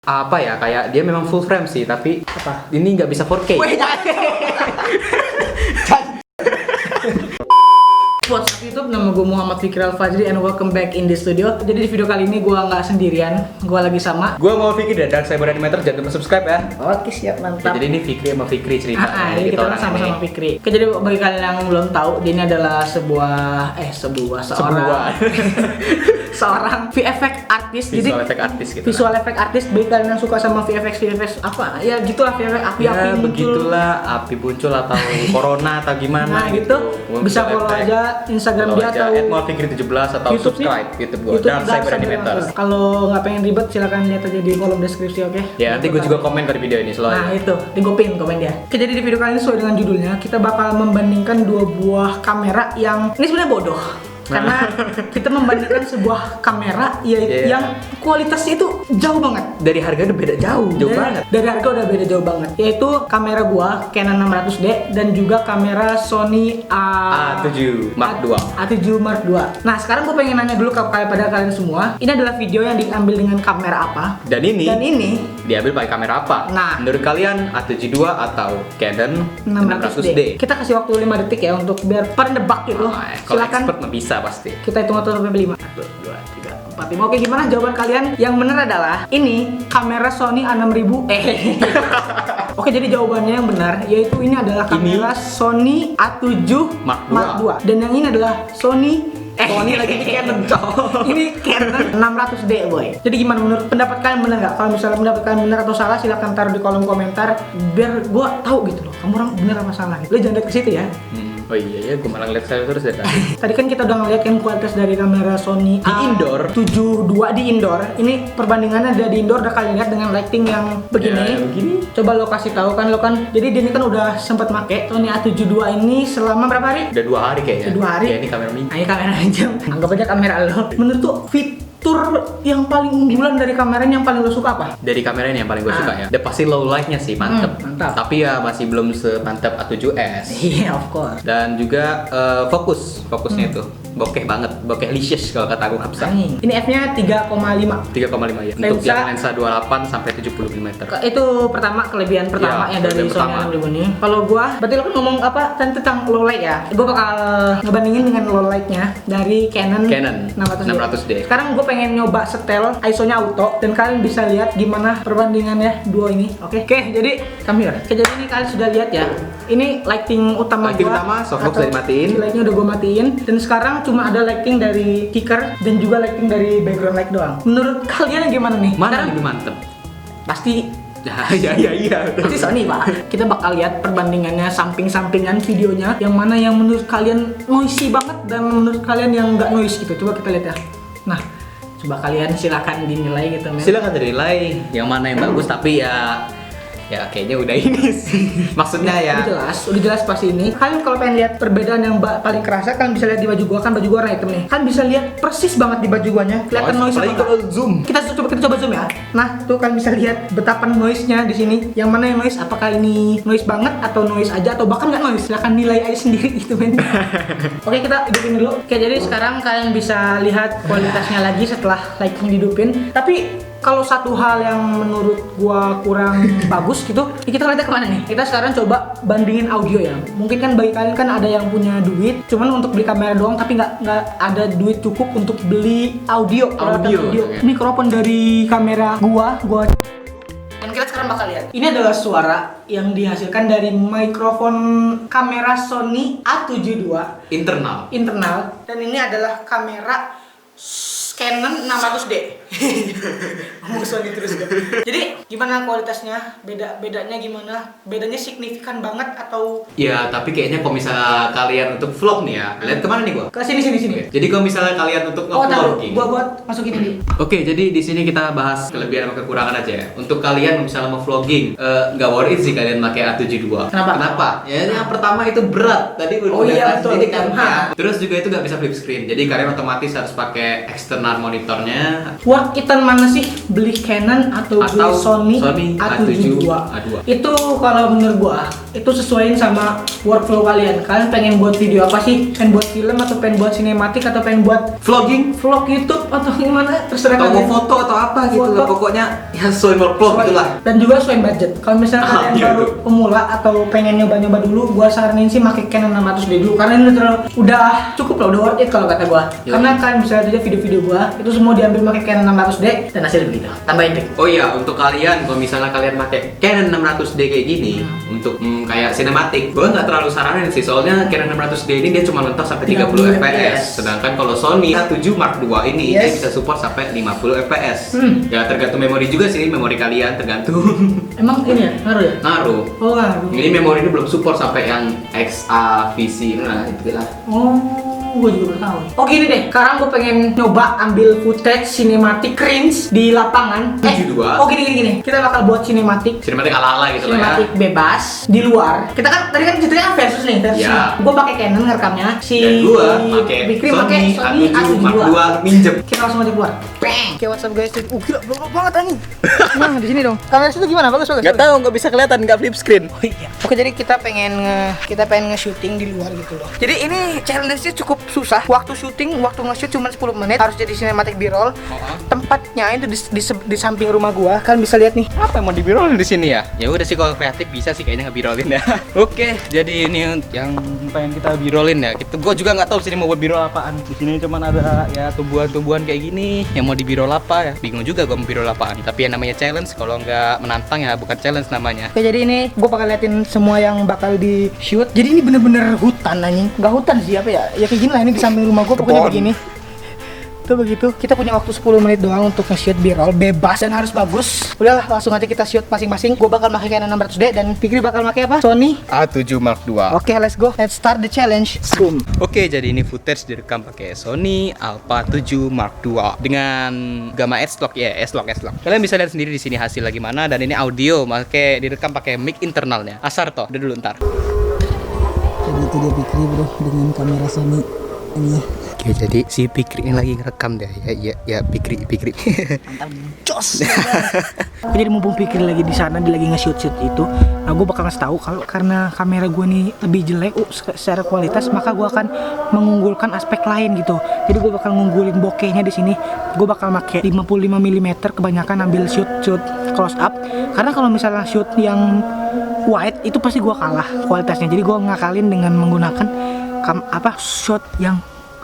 Apa ya, kayak dia memang full frame sih, tapi Apa? ini nggak bisa 4K. WhatsApp YouTube, nama gue Muhammad Fikri Al-Fajri and welcome back in the studio. Jadi di video kali ini gue nggak sendirian, gue lagi sama. Gue mau Fikri dan Dark Cyber Animator, jangan lupa subscribe ya. Oke, siap, mantap. Jadi ini Fikri sama Fikri cerita. Jadi kita orang sama-sama Fikri. Oke, jadi bagi kalian yang belum tahu, dia ini adalah seorang VFX artis. Visual effect artis gitu. Visual effect artis. Bagi kalian yang suka sama VFX apa ya gitulah, VFX api-api Ya, muncul. begitulah, api muncul atau corona atau gimana Nah gitu, bisa follow aja Instagram dia atau Fikri17 atau YouTube subscribe YouTube gue, YouTube Dark Cyber Animator. Kalau nggak pengen ribet silakan lihat aja di kolom deskripsi, oke? Ya, nanti gue juga komen ke di video ini Nah selalu. itu, di gue pin komen dia. Oke, jadi di video kali ini sesuai dengan judulnya, kita bakal membandingkan dua buah kamera yang ini sebenarnya bodoh. Karena kita membandingkan sebuah kamera yang kualitasnya itu jauh banget. Dari harga udah beda jauh banget. Dari harga udah beda jauh banget. Yaitu kamera gua Canon 600D dan juga kamera Sony A7 Mark II. A7 Mark II. Nah, sekarang gua pengen nanya dulu kepada kalian semua. Ini adalah video yang diambil dengan kamera apa? Dan ini diambil pakai kamera apa? Nah, menurut kalian A7 II atau Canon 600D? Kita kasih waktu 5 detik ya untuk biar pada nebak gitu. Kalau Silakan. expert mah bisa pasti. Kita hitung sampai 5. 1, 2, 3, 4, 5. Oke, gimana jawaban kalian? Yang benar adalah ini kamera Sony A6000. Oke, jadi jawabannya yang benar yaitu ini adalah kamera Sony A7 Mark II. Dan yang ini adalah Sony lagi di Canon cowok. Ini Canon 600D boy. Jadi gimana menurut pendapat kalian, benar nggak? Kalau misalnya pendapat kalian benar atau salah, silahkan taruh di kolom komentar biar gua tahu gitu loh. Kamu orang benar apa salah gitu. Lo jangan lihat ke situ ya. Oh iya ya, gue malah ngeliat saya terus dari tadi. Tadi kan kita udah ngeliat kan kualitas dari kamera Sony Di indoor. A72 di indoor. Ini perbandingannya ada di indoor, udah kalian lihat dengan lighting yang begini. Ya, begini. Coba lo kasih tahu kan lo kan. Jadi dia ini kan udah sempat make Sony A72 ini selama berapa hari? Udah 2 hari kayaknya. 2 hari. Ya, ini kamera mini. Nah, ini kamera aja. Anggap aja kamera lo. Menurut tuh fitur yang paling unggulan dari kameranya yang paling lo suka apa? Dari kamera ini yang paling gue suka ya. Udah pasti low light-nya sih mantep. Mantap. Tapi ya masih belum semantap A7S. Iya, of course. Dan juga fokusnya itu bokeh banget, bokeh licious kalau kata Agung Hapsa. Ini F-nya 3,5. 3,5 ya. Untuk Lensa- yang lensa 28 sampai 70 mm. Itu pertama, kelebihan pertama Ya, ya dari kelebihan Sony pertama. A6000 ini. Kalau gua, berarti lo kan ngomong apa tentang low light ya? Gua bakal ngebandingin dengan low lightnya dari Canon 600D. Sekarang gua pengen nyoba setel ISO-nya auto dan kalian bisa lihat gimana perbandingannya dua ini. Oke, jadi come here. Oke, jadi ini kalian sudah lihat ya. Ini lighting utama Lighting gua. utama, softbox atau udah dimatiin. Lightnya udah gua matiin. Dan sekarang cuma ada lighting dari kicker dan juga lighting dari background light doang. Menurut kalian gimana nih? Mana Sekarang lebih mantep? pasti Iya. pasti Sony pak. Kita bakal lihat perbandingannya samping-sampingan videonya, yang mana yang menurut kalian noisy banget dan menurut kalian yang nggak noise gitu. Coba kita lihat ya. Nah, coba kalian silakan dinilai gitu men. Silakan dinilai yang mana yang bagus, tapi ya kayaknya udah ini sih. Maksudnya ya. Udah jelas pasti ini. Kalian kalau pengen lihat perbedaan yang paling kerasa, kalian bisa lihat di baju gua, kan baju gua warna hitam nih. Kalian bisa lihat persis banget di baju guanya. Kelihatan noise apalagi apa kalau nggak? zoom. Kita coba zoom ya. Nah, tuh kalian bisa lihat betapa noise-nya di sini. Yang mana yang noise? Apakah ini noise banget atau noise aja atau bahkan nggak noise? Silahkan nilai aja sendiri gitu men. Oke, kita hidupin dulu. Oke, jadi sekarang kalian bisa lihat kualitasnya lagi setelah lighting dihidupin. Tapi kalau satu hal yang menurut gua kurang bagus gitu, ya kita lihatnya kemana nih? Kita sekarang coba bandingin audio ya. Mungkin kan bagi kalian kan ada yang punya duit, cuman untuk beli kamera doang, tapi nggak ada duit cukup untuk beli audio. Okay. Mikrofon dari kamera gua. Dan kita sekarang bakal lihat. Ini adalah suara yang dihasilkan dari mikrofon kamera Sony A72 internal, dan ini adalah kamera Canon 600D. Ngomong Sony terus kan. Jadi gimana kualitasnya? Bedanya gimana? Bedanya signifikan banget atau? Ya, tapi kayaknya kalau misalnya kalian untuk vlog nih ya, lihat kemana nih gua? Ke sini. Jadi kalau misalnya kalian untuk Oh, tahu. nge-vlogging. Gua buat masukin ini. Oke, jadi di sini kita bahas kelebihan dan kekurangan aja ya. Untuk kalian misalnya mau vlogging, nggak worth it sih kalian pakai A72. Kenapa? Ya, yang pertama itu berat. Tadi Oh iya, betul. ini kan. Ha. Terus juga itu nggak bisa flip screen. Jadi kalian otomatis harus pakai external monitornya. Wah, worth itan mana sih beli Canon atau beli Sony A72? Itu kalau menurut gua itu sesuaiin sama workflow kalian. Kalian pengen buat video apa sih? Pengen buat film atau pengen buat sinematik atau pengen buat vlogging, vlog YouTube atau gimana? Terserah atau mau kalian. foto atau apa gitu lah. Pokoknya ya sesuai workflow gitulah. Dan juga sesuai budget. Kalau misalnya kalian baru pemula atau pengen nyoba-nyoba dulu, gua saranin sih pakai Canon 600D dulu karena ini udah cukup lah, udah worth it kalau kata gua. Karena kalian bisa lihat aja video-video gua itu semua diambil pakai Canon 600D dan hasil begitu. Tambahin pik. Oh iya, untuk kalian kalau misalnya kalian pakai Canon 600D kayak gini untuk kayak sinematik, gua nggak terlalu saranin sih, soalnya Canon 600D ini dia cuma mentok sampai 30 fps. Sedangkan kalau Sony A7 Mark II ini dia bisa support sampai 50 fps. Ya tergantung memori juga sih, memori kalian tergantung. Emang ini ya, ngaruh ya? Ngaruh. Oh, ngaruh. Ini memori ini belum support sampai yang XAVC, nah itulah. Oh, gue juga baru tahu. Oh gini deh, sekarang gue pengen nyoba ambil footage sinematik cringe di lapangan. 72. Oh gini. Kita bakal buat sinematik Ala-ala gitu lah ya. sinematik bebas di luar. Kita kan tadi kan ceritanya versus nih, versus. Ya. Gue pakai Canon ngerekamnya. Dan gua pakai Sony A7 Mark II minjem. Kita langsung aja keluar. Bang. Oke, what's up guys? Gila, blok banget anjing. Nah, di sini dong. Kamera situ gimana? Bagus. Nggak tahu, nggak bisa kelihatan, nggak flip screen. Oh iya. Oke, jadi kita pengen nge-shooting di luar gitu loh. Jadi ini challenge-nya cukup susah. Waktu syuting, waktu nge-shoot cuma 10 menit. Harus jadi cinematic B-roll. Tempatnya itu di samping rumah gua. Kalian bisa lihat nih. Apa yang mau di-B-rollin di sini ya? Ya udah sih, kalau kreatif bisa sih kayaknya nge-B-rollin ya. Oke, jadi ini yang pengen kita B-rollin ya. Gua juga nggak tahu sini mau buat B-roll apaan. Di sini cuman ada ya tumbuhan-tumbuhan kayak gini. Yang mau di-B-roll apa ya? Bingung juga gua mau B-roll apaan. Tapi yang namanya challenge, kalau nggak menantang ya bukan challenge namanya. Oke, jadi ini gua bakal liatin semua yang bakal di shoot. Jadi ini bener-bener hutan anjing. Nggak hutan sih, apa ya? Ya kayak gini lah, ini di samping rumah gua pokoknya begini. Tuh begitu. Kita punya waktu 10 menit doang untuk nge-shoot B-roll bebas dan harus bagus. Udahlah, langsung aja kita shoot masing-masing. Gua bakal pakai Canon 600D dan Fikri bakal pakai apa? Sony A7 Mark II. Oke, let's go. Let's start the challenge. Boom. Oke, jadi ini footage direkam pakai Sony Alpha 7 Mark II dengan gamma S-Log ya, S-Log. Kalian bisa lihat sendiri di sini hasilnya gimana, dan ini audio direkam pakai mic internalnya. Asar toh, udah dulu ntar. Jadi itu dia Fikri bro dengan kamera Sony ini ya. Oke, jadi si Fikri ini lagi ngerekam deh. Ya Fikri. Mantap, jos. Jadi mumpung Fikri lagi di sana, dia lagi nge-shoot itu. Nah, gue bakal ngasih tahu kalau karena kamera gue nih lebih jelek secara kualitas, maka gue akan mengunggulkan aspek lain gitu. Jadi gue bakal ngunggulin bokehnya di sini. Gue bakal pakai 55 mm, kebanyakan ambil shoot close up. Karena kalau misalnya shoot yang wide itu pasti gue kalah kualitasnya. Jadi gue ngakalin dengan menggunakan shot yang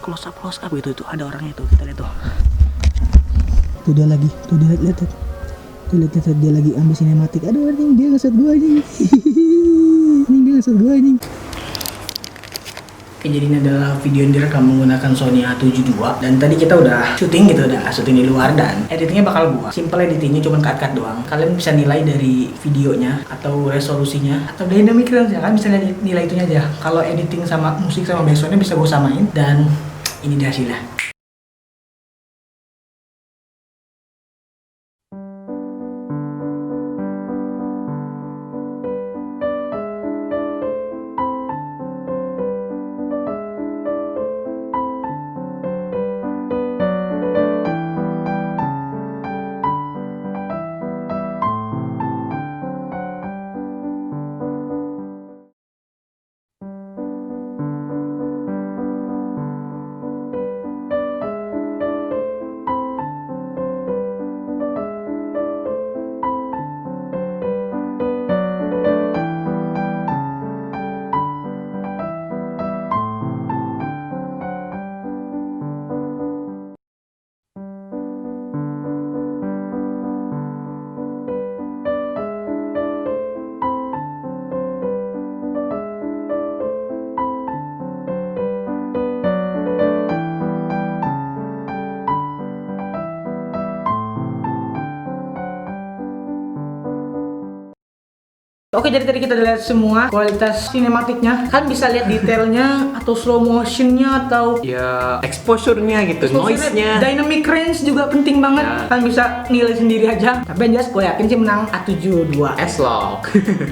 close up gitu. Itu ada orangnya tuh, kita lihat tuh. Tuh dia lagi, tuh dia lihat tuh. Tuh lihat dia lagi ambil sinematik. Aduh anjing, dia nge-shot gua anjing. Dia nge-shot gua anjing. Oke, jadi ini adalah video yang direkam menggunakan Sony A7 II. Dan tadi kita udah syuting gitu, udah syuting di luar, dan editingnya bakal gua. Simple editingnya, cuma cut doang. Kalian bisa nilai dari videonya atau resolusinya atau dynamic range ya, kan bisa nilai itunya aja. Kalau editing sama musik sama backsoundnya bisa gua samain, dan ini dia hasilnya. Oke, jadi tadi kita udah lihat semua kualitas sinematiknya. Kan bisa lihat detailnya atau slow motionnya atau Ya, exposure-nya gitu, noise-nya. dynamic range juga penting banget. Ya. Kan bisa nilai sendiri aja. Tapi yang jelas gue yakin sih menang A72. S-Log.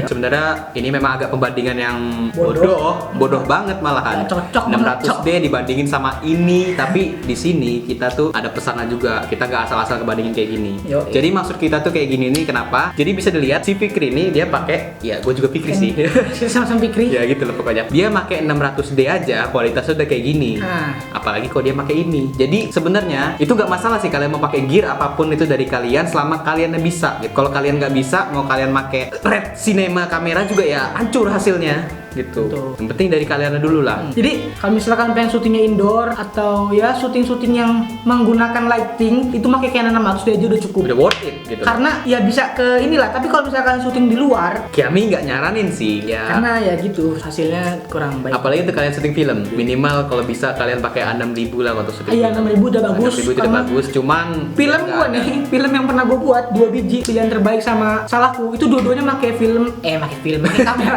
Sebenarnya ini memang agak pembandingan yang Bodoh. bodoh banget malahan. Ya, cocok banget, 600D dibandingin sama ini, tapi di sini kita tuh ada pesannya juga. Kita nggak asal-asal ngebandingin kayak gini. Yoi. Jadi maksud kita tuh kayak gini nih, kenapa? Jadi bisa dilihat si Fikri ini dia pakai, ya gue juga Fikri sih. Kita sama-sama Fikri. Ya gitu loh pokoknya. Dia pakai 600D aja, kualitasnya udah kayak gini. Nah. Apalagi kalau dia pakai ini. Jadi sebenarnya itu nggak masalah sih kalian mau pakai gear apapun itu dari kalian, selama kalian bisa. Gitu. Kalau kalian nggak bisa, mau kalian pakai red cinema kamera juga ya hancur hasilnya. Gitu. Betul. Yang penting dari kalian dulu lah. Jadi kalau misalkan pengen syutingnya indoor atau ya syuting-syuting yang menggunakan lighting, itu pakai Canon 600D aja udah cukup. Udah worth it gitu. Karena ya bisa ke inilah, tapi kalau misalkan syuting di luar, Kiami nggak nyaranin sih ya. karena ya gitu hasilnya kurang baik. Apalagi untuk kalian syuting film, minimal kalau bisa kalian pakai A6000 lah untuk syuting Iya, film. 6000 udah bagus. 6000 udah Karena bagus, cuman film ya gua nggak ada. nih, film yang pernah gua buat 2 biji pilihan terbaik sama salahku itu dua-duanya pakai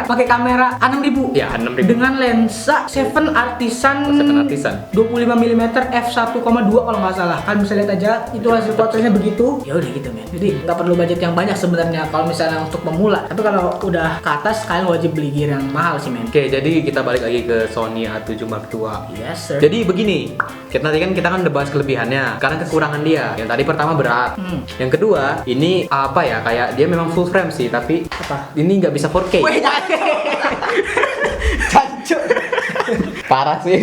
pakai kamera A6000. Ya, A6000. Dengan lensa 7 Artisan 7 Artisan. 25mm f1,2 kalau nggak salah. Kalian bisa lihat aja itu hasil fotonya begitu. Ya udah gitu men. Jadi nggak perlu budget yang banyak sebenarnya kalau misalnya untuk pemula. Tapi kalau udah ke atas kalian wajib beli gear yang mahal sih men. Oke, jadi kita balik lagi ke Sony A7 Mark II. Yes sir. Jadi begini, kita kan udah bahas kelebihannya, sekarang kekurangan dia. Yang tadi pertama berat, yang kedua ini apa ya, kayak dia memang full frame sih, tapi Apa? ini nggak bisa 4K. Wih, Cancuk. Parah sih.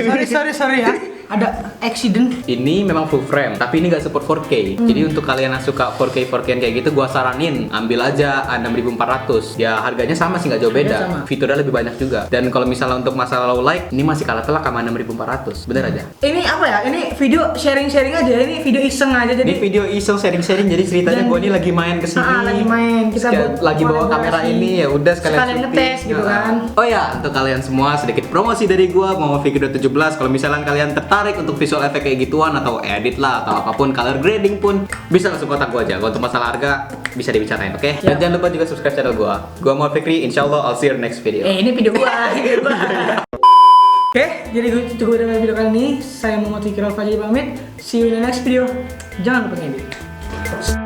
sorry ya. Ada accident. Ini memang full frame, tapi ini nggak support 4K. Jadi untuk kalian yang suka 4K kayak gitu, gua saranin ambil aja A6400. Ya harganya sama sih, nggak jauh beda. Sama. Fiturnya lebih banyak juga. Dan kalau misalnya untuk masalah low light, ini masih kalah telak sama 6400. Bener aja. Ini apa ya? Ini video sharing-sharing aja. Ini video iseng aja. Jadi Ini video iseng sharing-sharing, jadi ceritanya Dan- gue ini lagi main kesini. lagi main. Kita Lagi bawa kamera ini, ya udah sekalian syuting. ngetes gitu kan. Oh ya, untuk kalian semua sedikit promosi dari gue, mau Fikri 17. Kalau misalnya kalian tertarik untuk visual effect kayak gituan atau edit lah atau apapun, color grading pun bisa langsung kontak gue aja. Kalau untuk masalah harga bisa dibicarain, oke? Dan Ya. jangan lupa juga subscribe channel gue. Gue mau Fikri, insyaallah I'll see you next video. Ini video gua. Oke, jadi itu gue dengan video kali ini. Saya Muhammad Fikri Al-Fajri pamit. See you in the next video. Jangan lupa ngedit.